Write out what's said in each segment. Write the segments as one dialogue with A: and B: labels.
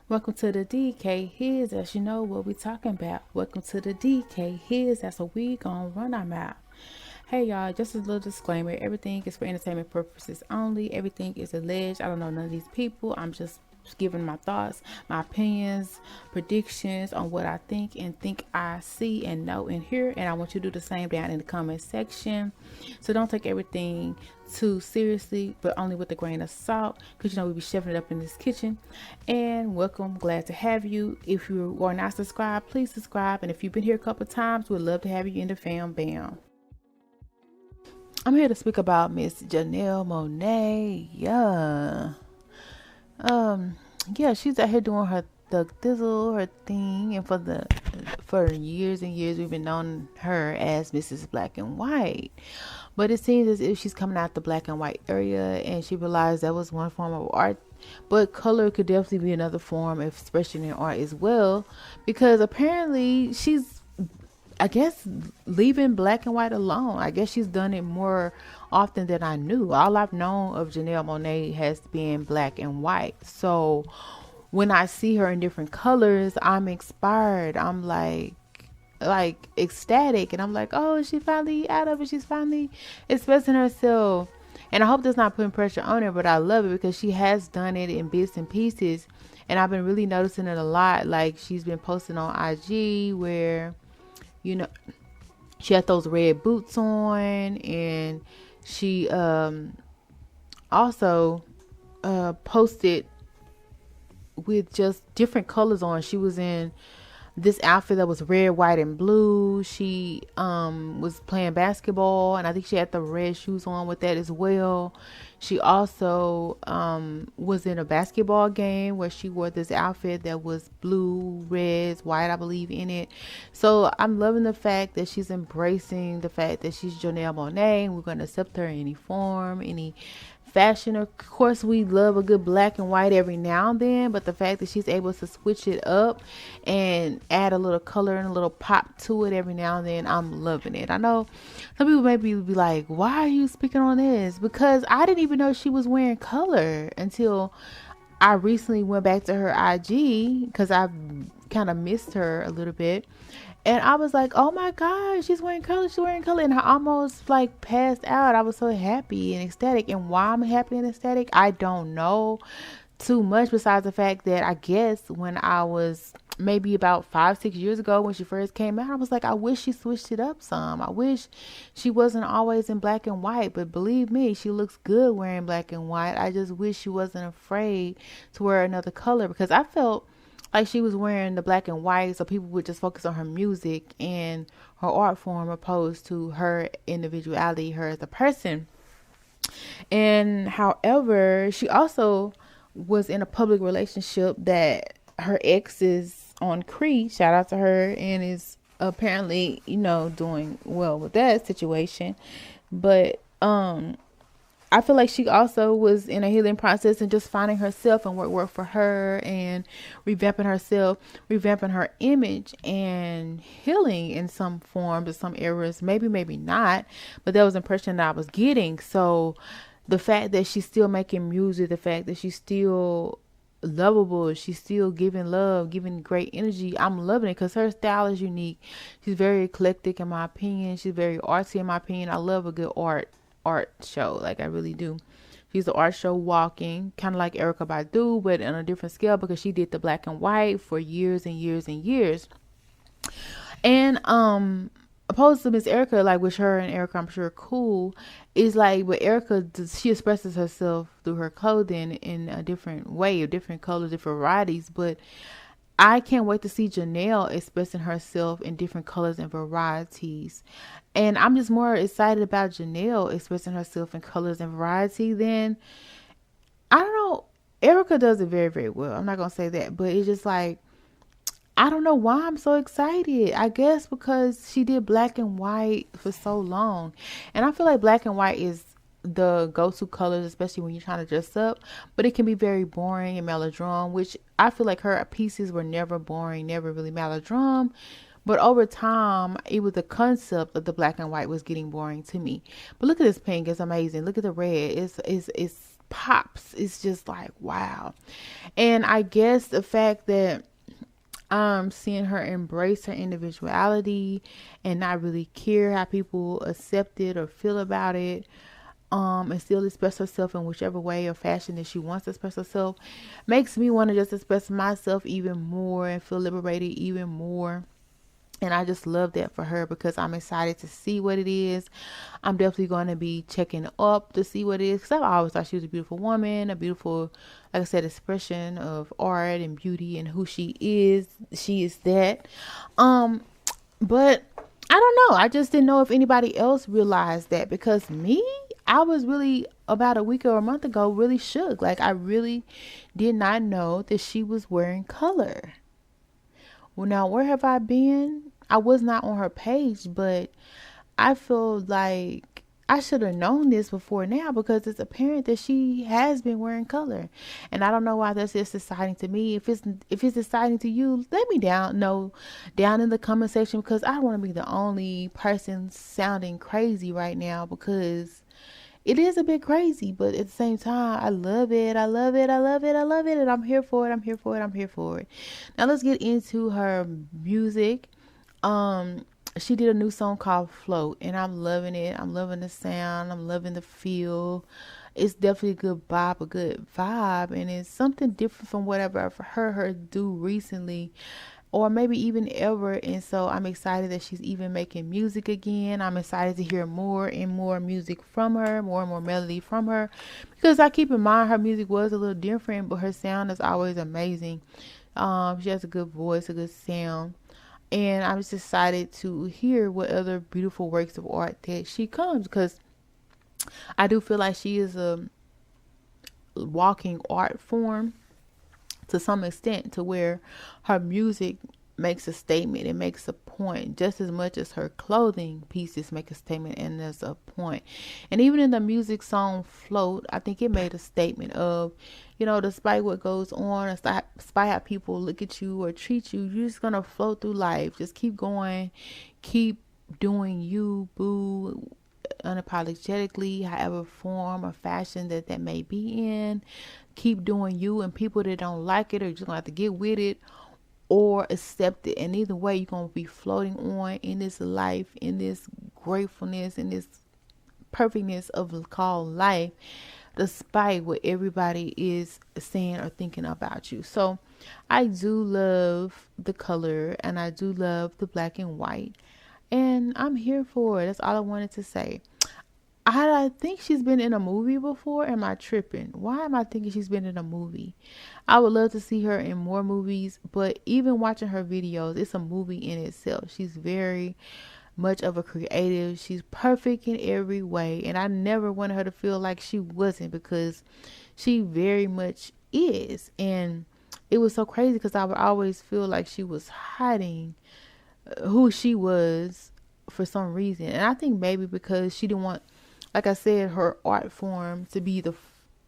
A: Welcome to the DKHizouse. You know what we talking about. Welcome to the DKHizouse. That's what we gonna run our mouth. Hey y'all, just a little disclaimer. Everything is for entertainment purposes only. Everything is alleged. I don't know none of these people. I'm just giving my thoughts, my opinions, predictions on what I think I see and know and hear. And I want you to do the same down in the comment section. So don't take everything too seriously, but only with a grain of salt, because we be chefing it up in this kitchen. And welcome, glad to have you. If you are not subscribed, please subscribe. And if you've been here a couple of times, we'd love to have you in the fam bam. I'm here to speak about Miss Janelle Monae. Yeah, she's out here doing her thug thizzle, her thing, and for years and years we've been known her as Mrs. Black and White. But it seems as if she's coming out the black and white area, and she realized that was one form of art, but color could definitely be another form of expression in art as well, because apparently she's, I guess, leaving black and white alone. I guess she's done it more often than I knew. All I've known of Janelle Monae has been black and white. So when I see her in different colors, I'm inspired. I'm like ecstatic, and I'm like, oh, she finally out of it. She's finally expressing herself. And I hope that's not putting pressure on her, but I love it because she has done it in bits and pieces. And I've been really noticing it a lot. Like, she's been posting on IG where, you know, she had those red boots on, and she also posted with just different colors on. She was in this outfit that was red, white, and blue. She was playing basketball, and I think she had the red shoes on with that as well. She also was in a basketball game where she wore this outfit that was blue, red, white, I believe, in it. So I'm loving the fact that she's embracing the fact that she's Janelle Monae, and we're going to accept her in any form, any fashion. Of course, we love a good black and white every now and then, but the fact that she's able to switch it up and add a little color and a little pop to it every now and then, I'm loving it. I know some people maybe be like, why are you speaking on this? Because I didn't even know she was wearing color until I recently went back to her IG, because I've kind of missed her a little bit. And I was like, oh my God, she's wearing color. She's wearing color. And I almost like passed out. I was so happy and ecstatic. And why I'm happy and ecstatic, I don't know too much, besides the fact that I guess when I was maybe about 5-6 years ago, when she first came out, I was like, I wish she switched it up some. I wish she wasn't always in black and white. But believe me, she looks good wearing black and white. I just wish she wasn't afraid to wear another color, because I felt like she was wearing the black and white so people would just focus on her music and her art form, opposed to her individuality, her as a person. And however, she also was in a public relationship that her ex is on Cree. Shout out to her, and is apparently, doing well with that situation. But I feel like she also was in a healing process and just finding herself and what worked for her, and revamping herself, revamping her image, and healing in some forms or some areas. Maybe not, but that was the impression that I was getting. So the fact that she's still making music, the fact that she's still lovable, she's still giving love, giving great energy, I'm loving it, because her style is unique. She's very eclectic in my opinion. She's very artsy in my opinion. I love a good art show, like I really do. She's the art show walking, kind of like Erykah Badu, but on a different scale, because she did the black and white for years and years and years. And opposed to Miss Erica, like, which her and Erica I'm sure cool, is like, but Erica, she expresses herself through her clothing in a different way, of different colors, different varieties. But I can't wait to see Janelle expressing herself in different colors and varieties. And I'm just more excited about Janelle expressing herself in colors and variety than, I don't know, Erica does it very, very well. I'm not going to say that, but it's just like, I don't know why I'm so excited. I guess because she did black and white for so long. And I feel like black and white is the go-to colors, especially when you're trying to dress up. But it can be very boring and melodram, which I feel like her pieces were never boring, never really melodram. But over time, it was the concept of the black and white was getting boring to me. But look at this pink. It's amazing. Look at the red. It's pops. It's just like, wow. And I guess the fact that seeing her embrace her individuality and not really care how people accept it or feel about it, and still express herself in whichever way or fashion that she wants to express herself, makes me want to just express myself even more and feel liberated even more. And I just love that for her, because I'm excited to see what it is. I'm definitely going to be checking up to see what it is, because I've always thought she was a beautiful woman, a beautiful, like I said, expression of art and beauty and who she is. She is that. But I don't know. I just didn't know if anybody else realized that, because me, I was really, about a week or a month ago, really shook. Like, I really did not know that she was wearing color. Well, now, where have I been? I was not on her page, but I feel like I should have known this before now, because it's apparent that she has been wearing color. And I don't know why that's just exciting to me. If it's exciting to you, let me know down in the comment section, because I don't want to be the only person sounding crazy right now, because it is a bit crazy, but at the same time, I love it. I love it. I love it. I love it. And I'm here for it. I'm here for it. I'm here for it. Now let's get into her music. She did a new song called Float, and I'm loving it. I'm loving the sound. I'm loving the feel. It's definitely a good vibe, and it's something different from whatever I've heard her do recently, or maybe even ever. And so I'm excited that she's even making music again. I'm excited to hear more and more music from her, more and more melody from her, because I keep in mind her music was a little different, but her sound is always amazing. She has a good voice, a good sound, and I'm just excited to hear what other beautiful works of art that she comes, because I do feel like she is a walking art form to some extent, to where her music makes a statement. It makes a point just as much as her clothing pieces make a statement, and there's a point. And even in the music song Float, I think it made a statement of, despite what goes on, despite how people look at you or treat you, you're just gonna float through life. Just keep going, keep doing you, boo, unapologetically, however form or fashion that may be in. Keep doing you, and people that don't like it are just gonna have to get with it or accept it. And either way, you're gonna be floating on in this life, in this gratefulness, in this perfectness of called life, despite what everybody is saying or thinking about you. So I do love the color, and I do love the black and white, and I'm here for it. That's all I wanted to say. I think she's been in a movie before. Am I tripping? Why am I thinking she's been in a movie? I would love to see her in more movies, but even watching her videos, it's a movie in itself. She's very much of a creative. She's perfect in every way, and I never wanted her to feel like she wasn't, because she very much is. And it was so crazy, because I would always feel like she was hiding who she was for some reason. And I think maybe because she didn't want, like I said, her art form to be the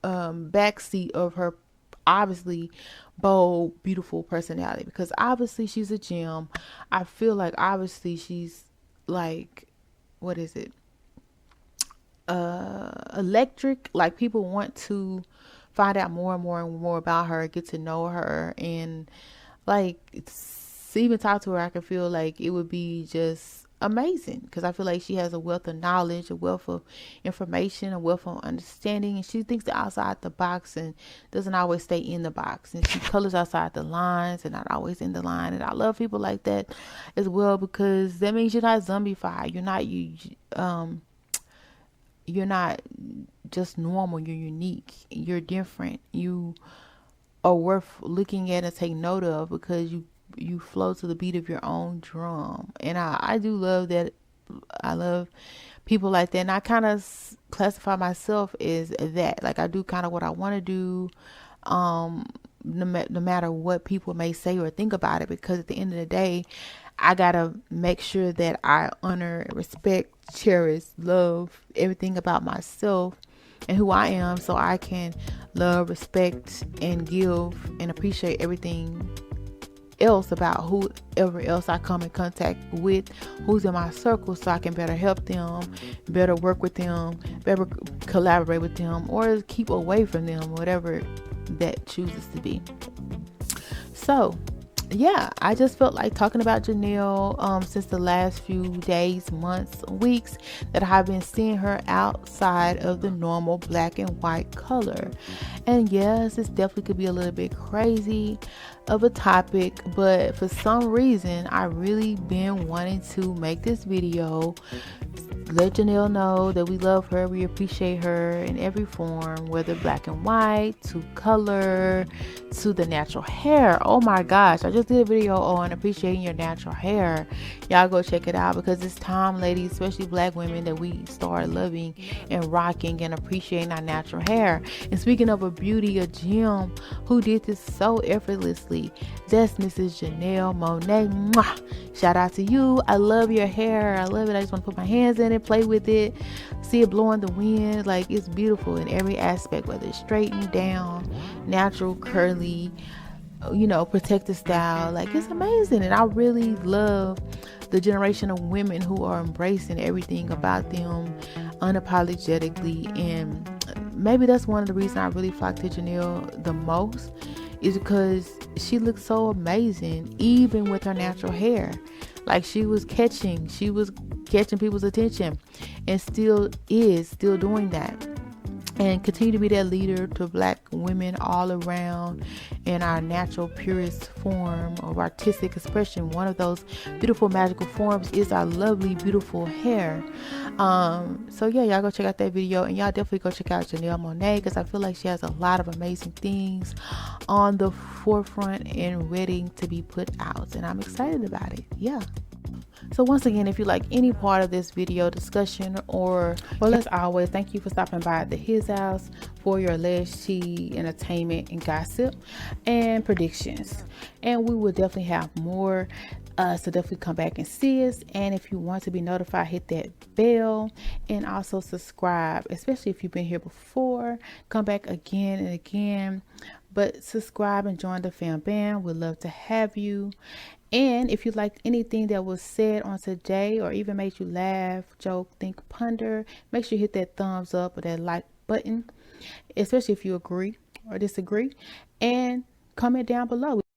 A: backseat of her obviously bold, beautiful personality. Because obviously she's a gem. I feel like obviously she's like, what is it? Electric. Like, people want to find out more and more and more about her, get to know her, and like even talk to her. I can feel like it would be just amazing, because I feel like she has a wealth of knowledge, a wealth of information, a wealth of understanding, and she thinks outside the box and doesn't always stay in the box, and she colors outside the lines and not always in the line. And I love people like that as well, because that means you're not zombified. You're not just normal. You're unique. You're different. You are worth looking at and take note of, because you flow to the beat of your own drum. And I do love that. I love people like that. And I kind of classify myself as that. Like, I do kind of what I want to do, no matter what people may say or think about it, because at the end of the day, I gotta make sure that I honor, respect, cherish, love everything about myself and who I am, so I can love, respect, and give and appreciate everything else about whoever else I come in contact with, who's in my circle, so I can better help them, better work with them, better collaborate with them, or keep away from them, whatever that chooses to be. So yeah, I just felt like talking about Janelle since the last few days, months, weeks that I've been seeing her outside of the normal black and white color. And yes, this definitely could be a little bit crazy of a topic, but for some reason I really been wanting to make this video, let Janelle know that we love her, we appreciate her in every form, whether black and white, to color, to the natural hair. Oh my gosh, I just did a video on appreciating your natural hair. Y'all go check it out, because it's time, ladies, especially black women, that we start loving and rocking and appreciating our natural hair. And speaking of a beauty, a gem who did this so effortlessly, that's Mrs. Janelle Monae. Mwah! Shout out to you. I love your hair. I love it. I just want to put my hands in it, play with it, see it blow in the wind. Like, it's beautiful in every aspect, whether it's straightened down, natural, curly, protective style. Like, it's amazing. And I really love the generation of women who are embracing everything about them unapologetically. And maybe that's one of the reasons I really flock to Janelle the most, is because she looks so amazing even with her natural hair. Like, she was catching people's attention, and still doing that, and continue to be that leader to black women all around in our natural, purest form of artistic expression. One of those beautiful, magical forms is our lovely, beautiful hair. So yeah, y'all go check out that video, and y'all definitely go check out Janelle Monae, because I feel like she has a lot of amazing things on the forefront and ready to be put out, and I'm excited about it. Yeah. So once again, if you like any part of this video discussion, or as always, thank you for stopping by at the His House for your alleged tea, entertainment, and gossip and predictions. And we will definitely have more. So definitely come back and see us. And if you want to be notified, hit that bell, and also subscribe, especially if you've been here before. Come back again and again, but subscribe and join the fam band. We'd love to have you. And if you liked anything that was said on today, or even made you laugh, joke, think, ponder, make sure you hit that thumbs up or that like button, especially if you agree or disagree, and comment down below.